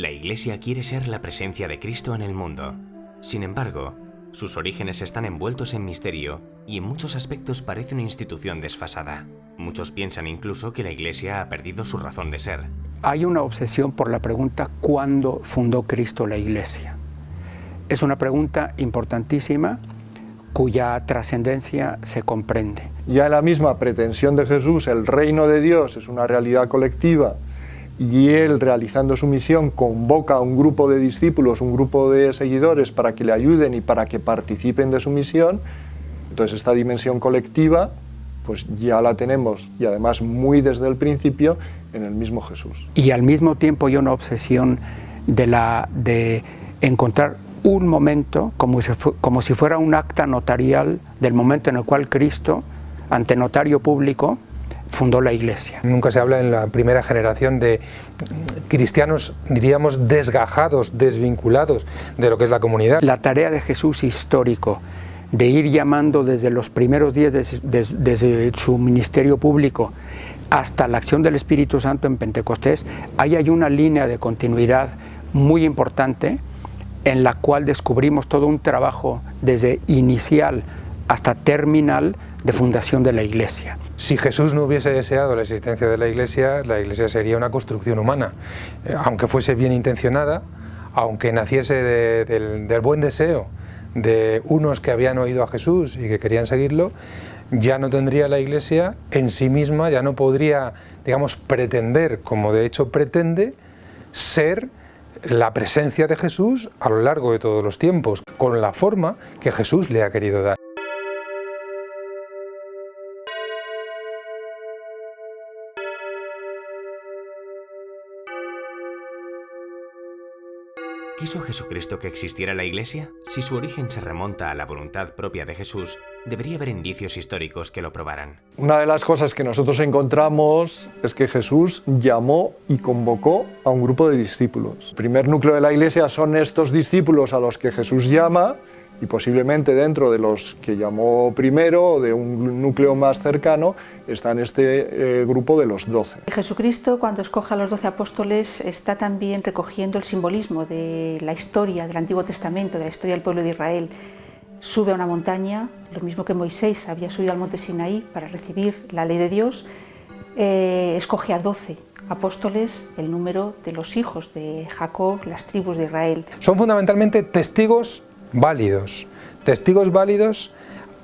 La Iglesia quiere ser la presencia de Cristo en el mundo. Sin embargo, sus orígenes están envueltos en misterio y en muchos aspectos parece una institución desfasada. Muchos piensan incluso que la Iglesia ha perdido su razón de ser. Hay una obsesión por la pregunta ¿cuándo fundó Cristo la Iglesia? Es una pregunta importantísima cuya trascendencia se comprende. Ya en la misma pretensión de Jesús, el reino de Dios es una realidad colectiva y él, realizando su misión, convoca a un grupo de discípulos, un grupo de seguidores para que le ayuden y para que participen de su misión. Entonces esta dimensión colectiva pues ya la tenemos, y además muy desde el principio, en el mismo Jesús. Y al mismo tiempo hay una obsesión de encontrar un momento, como si fuera un acta notarial del momento en el cual Cristo, ante notario público, fundó la Iglesia. Nunca se habla en la primera generación de cristianos, diríamos, desgajados, desvinculados de lo que es la comunidad. La tarea de Jesús histórico, de ir llamando desde los primeros días desde su ministerio público hasta la acción del Espíritu Santo en Pentecostés, ahí hay una línea de continuidad muy importante en la cual descubrimos todo un trabajo desde inicial hasta terminal de fundación de la Iglesia. Si Jesús no hubiese deseado la existencia de la Iglesia sería una construcción humana, aunque fuese bien intencionada, aunque naciese del buen deseo de unos que habían oído a Jesús y que querían seguirlo, ya no tendría la Iglesia en sí misma, ya no podría, digamos, pretender, como de hecho pretende, ser la presencia de Jesús a lo largo de todos los tiempos, con la forma que Jesús le ha querido dar. ¿Quiso Jesucristo que existiera la Iglesia? Si su origen se remonta a la voluntad propia de Jesús, debería haber indicios históricos que lo probaran. Una de las cosas que nosotros encontramos es que Jesús llamó y convocó a un grupo de discípulos. El primer núcleo de la Iglesia son estos discípulos a los que Jesús llama, y posiblemente dentro de los que llamó primero, de un núcleo más cercano, está en este grupo de los 12. Jesucristo, cuando escoge a los 12 apóstoles, está también recogiendo el simbolismo de la historia del Antiguo Testamento, de la historia del pueblo de Israel. Sube a una montaña, lo mismo que Moisés había subido al monte Sinaí para recibir la ley de Dios, escoge a 12 apóstoles, el número de los hijos de Jacob, las tribus de Israel. Son fundamentalmente testigos válidos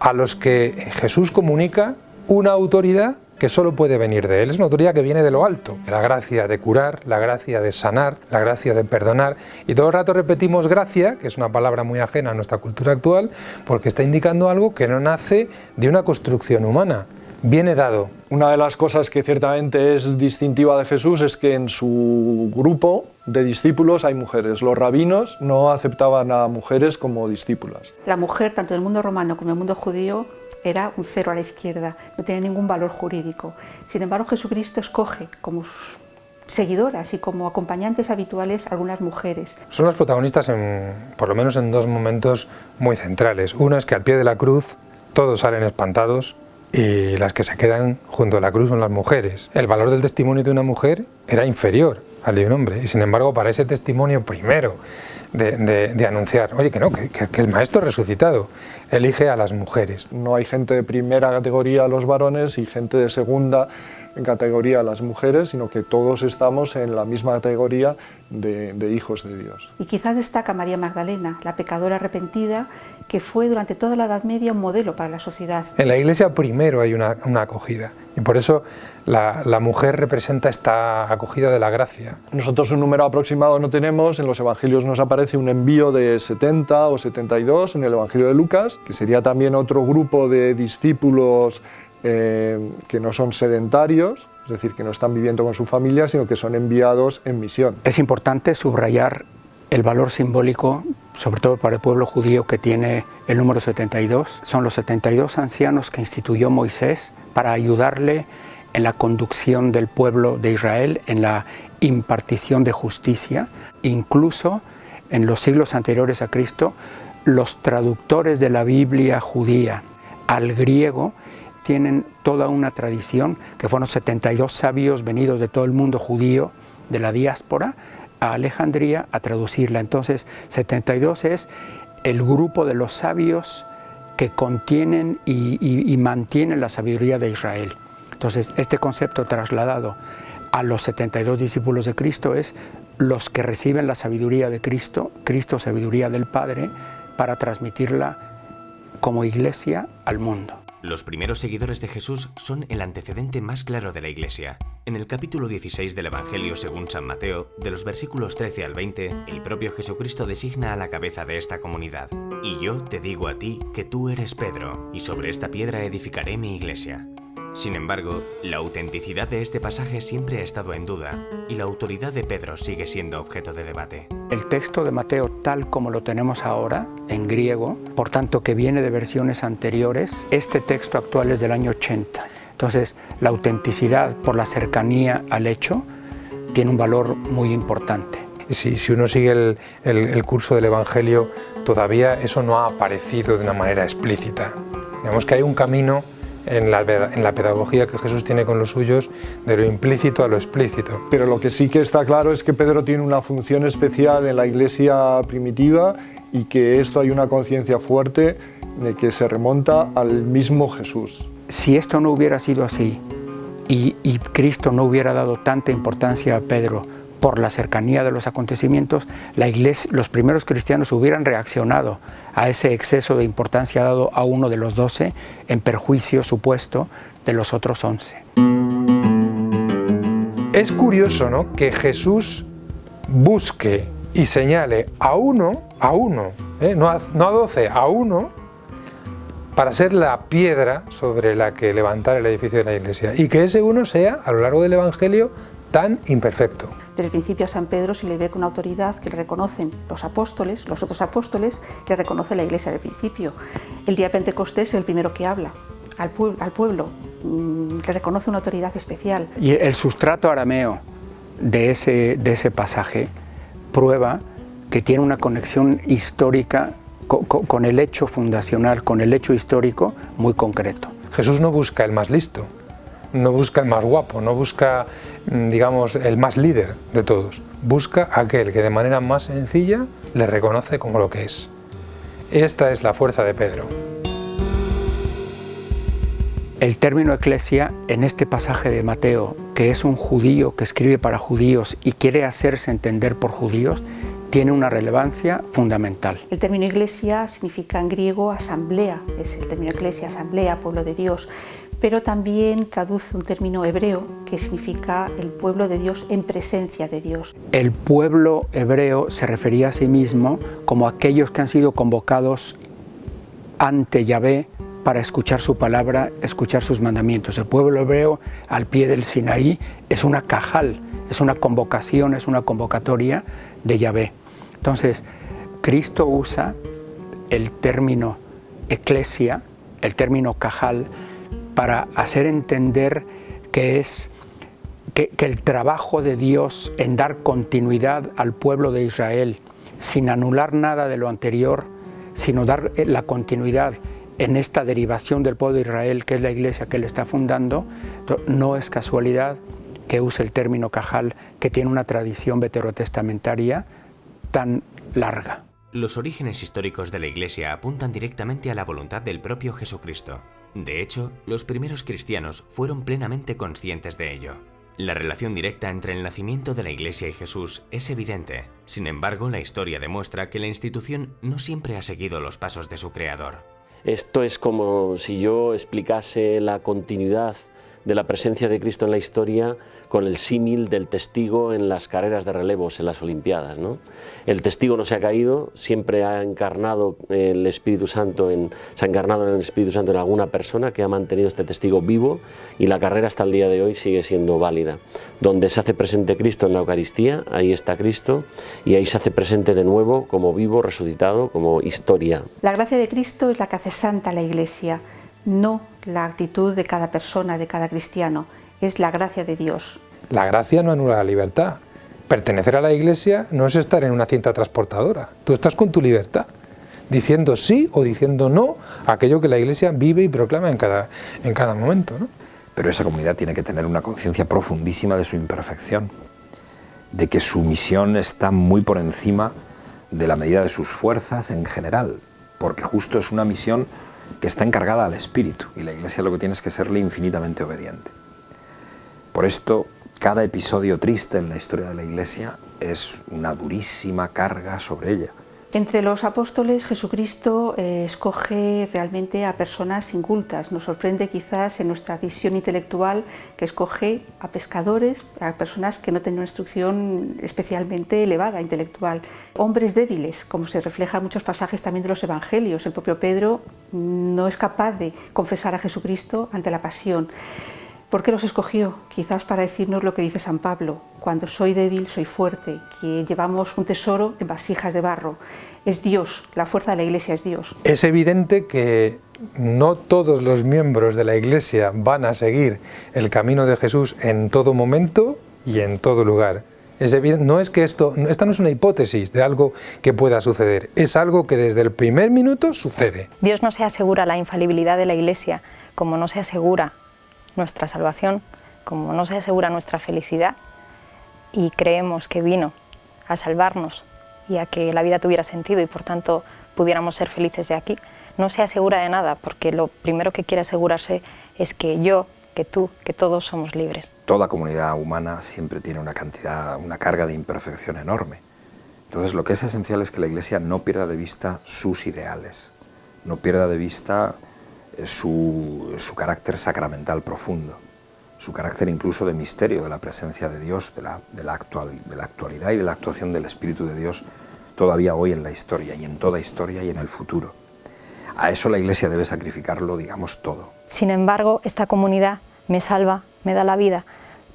a los que Jesús comunica una autoridad que solo puede venir de Él. Es una autoridad que viene de lo alto. La gracia de curar, la gracia de sanar, la gracia de perdonar. Y todo el rato repetimos gracia, que es una palabra muy ajena a nuestra cultura actual, porque está indicando algo que no nace de una construcción humana. Viene dado. Una de las cosas que ciertamente es distintiva de Jesús es que en su grupo de discípulos hay mujeres. Los rabinos no aceptaban a mujeres como discípulas. La mujer, tanto en el mundo romano como en el mundo judío, era un cero a la izquierda, no tenía ningún valor jurídico. Sin embargo, Jesucristo escoge como sus seguidoras y como acompañantes habituales a algunas mujeres. Son las protagonistas por lo menos en dos momentos muy centrales. Uno es que al pie de la cruz todos salen espantados, y las que se quedan junto a la cruz son las mujeres. El valor del testimonio de una mujer era inferior al de un hombre, y sin embargo para ese testimonio primero de anunciar, oye, que el maestro resucitado, elige a las mujeres. No hay gente de primera categoría los varones y gente de segunda en categoría las mujeres, sino que todos estamos en la misma categoría de hijos de Dios. Y quizás destaca María Magdalena, la pecadora arrepentida, que fue durante toda la Edad Media un modelo para la sociedad. En la Iglesia primero hay una acogida, y por eso la mujer representa esta acogida de la gracia. Nosotros un número aproximado no tenemos, en los evangelios nos aparece un envío de 70 o 72 en el Evangelio de Lucas, que sería también otro grupo de discípulos que no son sedentarios, es decir, que no están viviendo con su familia, sino que son enviados en misión. Es importante subrayar el valor simbólico, sobre todo para el pueblo judío, que tiene el número 72. Son los 72 ancianos que instituyó Moisés para ayudarle en la conducción del pueblo de Israel, en la impartición de justicia. Incluso en los siglos anteriores a Cristo, los traductores de la Biblia judía al griego tienen toda una tradición, que fueron 72 sabios venidos de todo el mundo judío, de la diáspora, a Alejandría a traducirla. Entonces, 72 es el grupo de los sabios que contienen y mantienen la sabiduría de Israel. Entonces, este concepto trasladado a los 72 discípulos de Cristo es los que reciben la sabiduría de Cristo, sabiduría del Padre, para transmitirla como iglesia al mundo. Los primeros seguidores de Jesús son el antecedente más claro de la Iglesia. En el capítulo 16 del Evangelio según San Mateo, de los versículos 13 al 20, el propio Jesucristo designa a la cabeza de esta comunidad. Y yo te digo a ti que tú eres Pedro, y sobre esta piedra edificaré mi iglesia. Sin embargo, la autenticidad de este pasaje siempre ha estado en duda, y la autoridad de Pedro sigue siendo objeto de debate. El texto de Mateo, tal como lo tenemos ahora, en griego, por tanto que viene de versiones anteriores, este texto actual es del año 80. Entonces, la autenticidad por la cercanía al hecho tiene un valor muy importante. Si uno sigue el curso del Evangelio, todavía eso no ha aparecido de una manera explícita. Digamos que hay un camino en la pedagogía que Jesús tiene con los suyos, de lo implícito a lo explícito. Pero lo que sí que está claro es que Pedro tiene una función especial en la iglesia primitiva y que esto hay una conciencia fuerte de que se remonta al mismo Jesús. Si esto no hubiera sido así y Cristo no hubiera dado tanta importancia a Pedro por la cercanía de los acontecimientos, la iglesia, los primeros cristianos hubieran reaccionado a ese exceso de importancia dado a uno de los 12 en perjuicio supuesto de los otros 11. Es curioso, ¿no?, que Jesús busque y señale a uno, no a 12, a uno, para ser la piedra sobre la que levantar el edificio de la iglesia, y que ese uno sea, a lo largo del Evangelio, tan imperfecto. Desde el principio a San Pedro se le ve con autoridad que le reconocen los apóstoles, los otros apóstoles, le reconoce la iglesia del principio. El día de Pentecostés es el primero que habla al pueblo, le reconoce una autoridad especial. Y el sustrato arameo de ese pasaje prueba que tiene una conexión histórica con el hecho fundacional, con el hecho histórico muy concreto. Jesús no busca el más listo, no busca el más guapo, no busca, digamos, el más líder de todos. Busca aquel que de manera más sencilla le reconoce como lo que es. Esta es la fuerza de Pedro. El término eclesia en este pasaje de Mateo, que es un judío que escribe para judíos y quiere hacerse entender por judíos, tiene una relevancia fundamental. El término iglesia significa en griego asamblea, es el término eclesia, asamblea, pueblo de Dios, pero también traduce un término hebreo que significa el pueblo de Dios en presencia de Dios. El pueblo hebreo se refería a sí mismo como aquellos que han sido convocados ante Yahvé para escuchar su palabra, escuchar sus mandamientos. El pueblo hebreo al pie del Sinaí es una cajal, es una convocación, es una convocatoria de Yahvé. Entonces, Cristo usa el término eclesia, el término cajal, para hacer entender que el trabajo de Dios en dar continuidad al pueblo de Israel, sin anular nada de lo anterior, sino dar la continuidad en esta derivación del pueblo de Israel, que es la iglesia que él está fundando, no es casualidad que use el término cajal, que tiene una tradición veterotestamentaria tan larga. Los orígenes históricos de la Iglesia apuntan directamente a la voluntad del propio Jesucristo. De hecho, los primeros cristianos fueron plenamente conscientes de ello. La relación directa entre el nacimiento de la Iglesia y Jesús es evidente. Sin embargo, la historia demuestra que la institución no siempre ha seguido los pasos de su creador. Esto es como si yo explicase la continuidad de la presencia de Cristo en la historia con el símil del testigo en las carreras de relevos, en las Olimpiadas, ¿no? El testigo no se ha caído, siempre ha encarnado el Espíritu Santo se ha encarnado en el Espíritu Santo en alguna persona que ha mantenido este testigo vivo, y la carrera hasta el día de hoy sigue siendo válida. Donde se hace presente Cristo en la Eucaristía, ahí está Cristo, y ahí se hace presente de nuevo como vivo, resucitado, como historia. La gracia de Cristo es la que hace santa la Iglesia, no la actitud de cada persona, de cada cristiano, es la gracia de Dios. La gracia no anula la libertad. Pertenecer a la Iglesia no es estar en una cinta transportadora. Tú estás con tu libertad, diciendo sí o diciendo no a aquello que la Iglesia vive y proclama en cada momento, ¿no? Pero esa comunidad tiene que tener una conciencia profundísima de su imperfección. de que su misión está muy por encima de la medida de sus fuerzas en general, porque justo es una misión que está encargada al Espíritu, y la Iglesia lo que tiene es que serle infinitamente obediente. Por esto, cada episodio triste en la historia de la Iglesia es una durísima carga sobre ella. Entre los apóstoles, Jesucristo escoge realmente a personas incultas. Nos sorprende quizás en nuestra visión intelectual que escoge a pescadores, a personas que no tienen una instrucción especialmente elevada intelectual. Hombres débiles, como se refleja en muchos pasajes también de los evangelios. El propio Pedro no es capaz de confesar a Jesucristo ante la pasión. ¿Por qué los escogió? Quizás para decirnos lo que dice San Pablo: cuando soy débil, soy fuerte, que llevamos un tesoro en vasijas de barro. Es Dios, la fuerza de la Iglesia es Dios. Es evidente que no todos los miembros de la Iglesia van a seguir el camino de Jesús en todo momento y en todo lugar. Es evidente, no es que esta no es una hipótesis de algo que pueda suceder, es algo que desde el primer minuto sucede. Dios no se asegura la infalibilidad de la Iglesia, como no se asegura nuestra salvación, como no se asegura nuestra felicidad, y creemos que vino a salvarnos y a que la vida tuviera sentido y por tanto pudiéramos ser felices de aquí. No se asegura de nada, porque lo primero que quiere asegurarse es que yo, que tú, que todos somos libres. Toda comunidad humana siempre tiene una carga de imperfección enorme. Entonces lo que es esencial es que la Iglesia no pierda de vista sus ideales, no pierda de vista su carácter sacramental profundo, su carácter incluso de misterio de la presencia de Dios, de la actualidad y de la actuación del Espíritu de Dios todavía hoy en la historia y en toda historia y en el futuro. A eso la Iglesia debe sacrificarlo, digamos, todo. Sin embargo, esta comunidad me salva, me da la vida,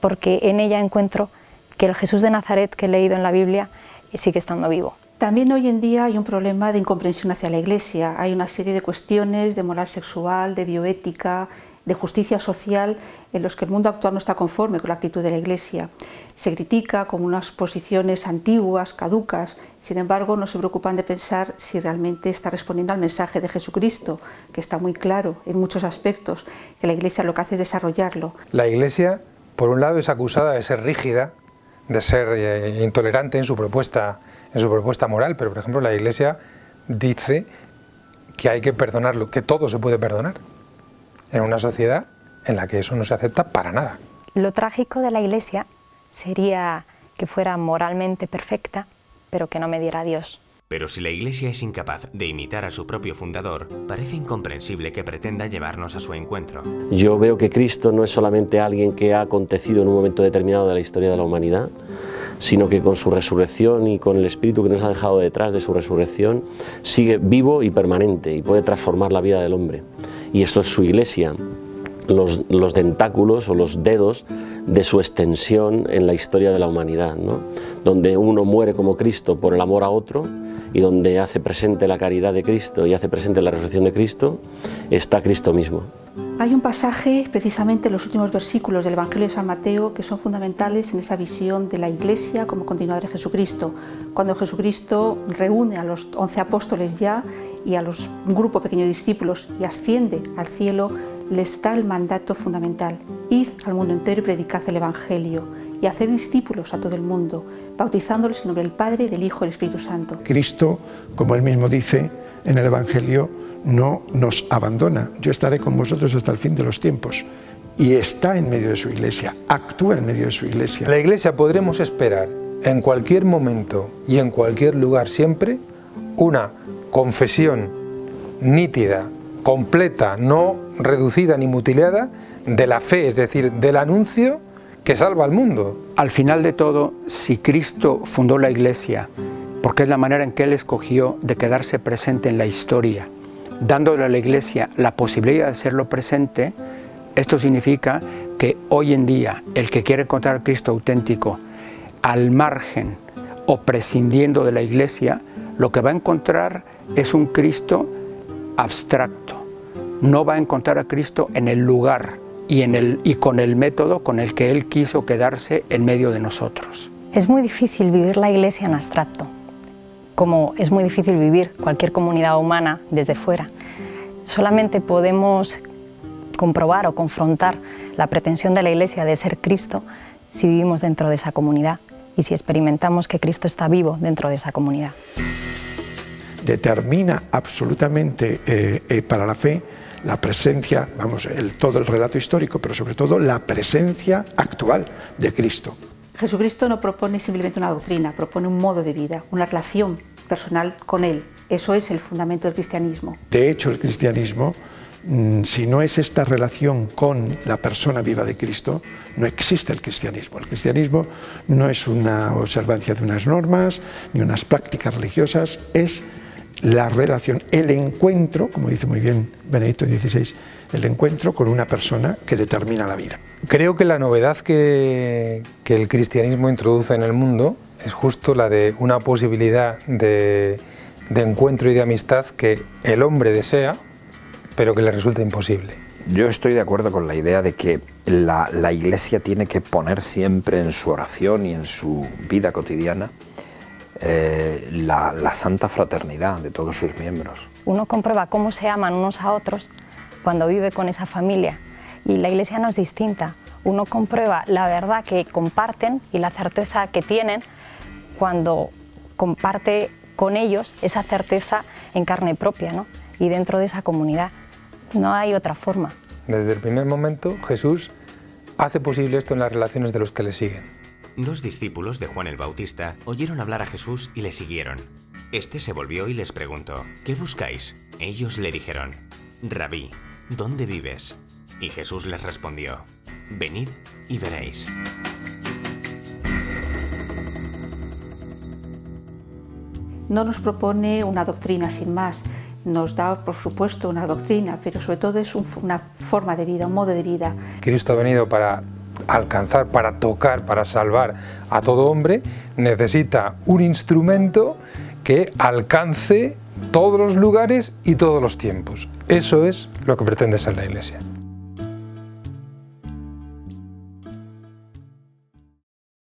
porque en ella encuentro que el Jesús de Nazaret que he leído en la Biblia sigue estando vivo. También hoy en día hay un problema de incomprensión hacia la Iglesia. Hay una serie de cuestiones de moral sexual, de bioética, de justicia social, en los que el mundo actual no está conforme con la actitud de la Iglesia. Se critica como unas posiciones antiguas, caducas, sin embargo no se preocupan de pensar si realmente está respondiendo al mensaje de Jesucristo, que está muy claro en muchos aspectos, que la Iglesia lo que hace es desarrollarlo. La Iglesia, por un lado, es acusada de ser rígida, de ser intolerante en su propuesta moral, pero por ejemplo la Iglesia dice que hay que perdonarlo, que todo se puede perdonar, en una sociedad en la que eso no se acepta para nada. Lo trágico de la Iglesia sería que fuera moralmente perfecta, pero que no me diera a Dios. Pero si la Iglesia es incapaz de imitar a su propio fundador, parece incomprensible que pretenda llevarnos a su encuentro. Yo veo que Cristo no es solamente alguien que ha acontecido en un momento determinado de la historia de la humanidad, sino que con su resurrección y con el Espíritu que nos ha dejado detrás de su resurrección, sigue vivo y permanente y puede transformar la vida del hombre. Y esto es su Iglesia, los tentáculos o los dedos de su extensión en la historia de la humanidad, ¿no? Donde uno muere como Cristo por el amor a otro y donde hace presente la caridad de Cristo y hace presente la resurrección de Cristo, está Cristo mismo. Hay un pasaje, precisamente en los últimos versículos del Evangelio de San Mateo, que son fundamentales en esa visión de la Iglesia como continuadora de Jesucristo. Cuando Jesucristo reúne a los 11 apóstoles ya y a un grupo pequeño de discípulos y asciende al cielo, les da el mandato fundamental: id al mundo entero y predicad el Evangelio y hacer discípulos a todo el mundo, bautizándolos en nombre del Padre, del Hijo y del Espíritu Santo. Cristo, como él mismo dice en el Evangelio, no nos abandona. Yo estaré con vosotros hasta el fin de los tiempos. Y está en medio de su Iglesia, actúa en medio de su Iglesia. La Iglesia podremos esperar en cualquier momento y en cualquier lugar siempre una confesión nítida, completa, no reducida ni mutilada de la fe, es decir, del anuncio que salva al mundo. Al final de todo, si Cristo fundó la Iglesia, porque es la manera en que Él escogió de quedarse presente en la historia, dándole a la Iglesia la posibilidad de hacerlo presente, esto significa que hoy en día el que quiere encontrar a Cristo auténtico al margen o prescindiendo de la Iglesia, lo que va a encontrar es un Cristo abstracto. No va a encontrar a Cristo en el lugar y con el método con el que Él quiso quedarse en medio de nosotros. Es muy difícil vivir la Iglesia en abstracto, como es muy difícil vivir cualquier comunidad humana desde fuera. Solamente podemos comprobar o confrontar la pretensión de la Iglesia de ser Cristo si vivimos dentro de esa comunidad. y si experimentamos que Cristo está vivo dentro de esa comunidad. Determina absolutamente para la fe la presencia, vamos, todo el relato histórico, pero sobre todo la presencia actual de Cristo. Jesucristo no propone simplemente una doctrina, propone un modo de vida, una relación personal con Él. Eso es el fundamento del cristianismo. De hecho, el cristianismo, si no es esta relación con la persona viva de Cristo, no existe el cristianismo. El cristianismo no es una observancia de unas normas, ni unas prácticas religiosas, es la relación, el encuentro, como dice muy bien Benedicto XVI, el encuentro con una persona que determina la vida. Creo que la novedad que el cristianismo introduce en el mundo es justo la de una posibilidad de encuentro y de amistad que el hombre desea, pero que le resulta imposible. Yo estoy de acuerdo con la idea de que la Iglesia tiene que poner siempre en su oración y en su vida cotidiana la santa fraternidad de todos sus miembros. Uno comprueba cómo se aman unos a otros cuando vive con esa familia, y la Iglesia no es distinta. Uno comprueba la verdad que comparten y la certeza que tienen cuando comparte con ellos esa certeza en carne propia, ¿no? Y dentro de esa comunidad. No hay otra forma. Desde el primer momento, Jesús hace posible esto en las relaciones de los que le siguen. 2 discípulos de Juan el Bautista oyeron hablar a Jesús y le siguieron. Este se volvió y les preguntó: ¿qué buscáis? Ellos le dijeron: Rabí, ¿dónde vives? Y Jesús les respondió: venid y veréis. No nos propone una doctrina sin más, nos da por supuesto una doctrina, pero sobre todo es una forma de vida, un modo de vida. Cristo ha venido para alcanzar, para tocar, para salvar a todo hombre. Necesita un instrumento que alcance todos los lugares y todos los tiempos. Eso es lo que pretende ser la Iglesia.